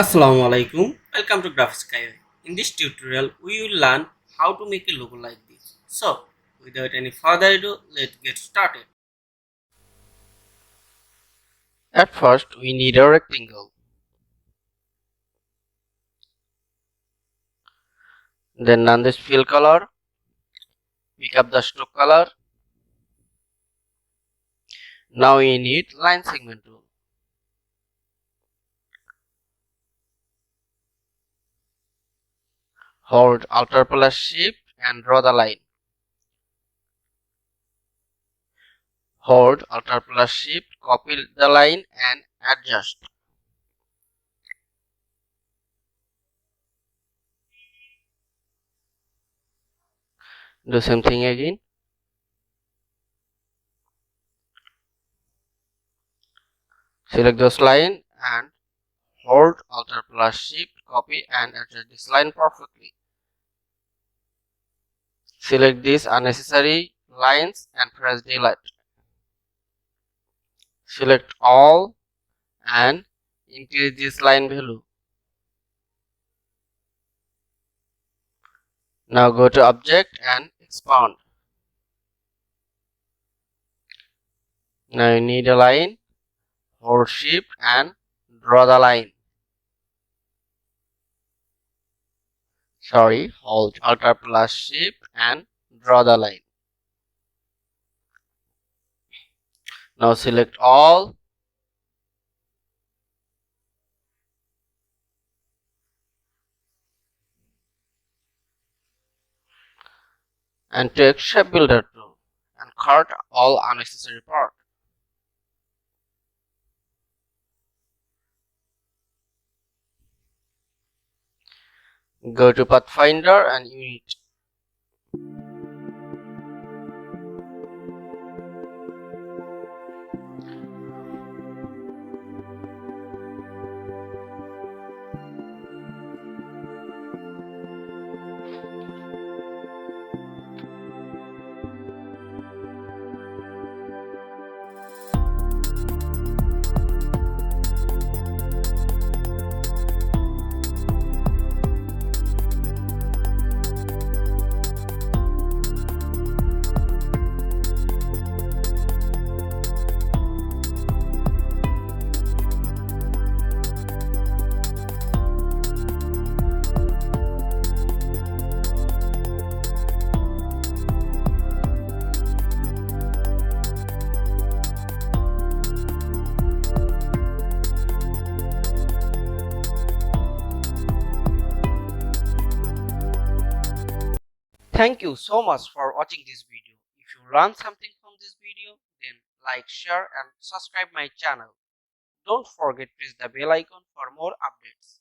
Assalamu alaikum. Welcome to Graphics Skyway. In this tutorial, we will learn how to make a logo like this. So, without any further ado, let's get started. At first, we need a rectangle. Then run this fill color. Pick up the stroke color. Now we need line segment tool. Hold Alt plus Shift and draw the line. Hold Alt plus Shift, copy the line and adjust. Do same thing again. Select this line and hold Alt plus Shift, copy and adjust this line perfectly. Select these unnecessary lines and press delete. Select all and increase this line value. Now go to object and expand. Now you need a line. Hold shift and draw the line. Hold Alt plus Shift and draw the line. Now select all and take shape builder tool and cut all unnecessary part. Go to Pathfinder and Unit. Thank you so much for watching this video. If you learned something from this video, then like, share and subscribe my channel. Don't forget to press the bell icon for more updates.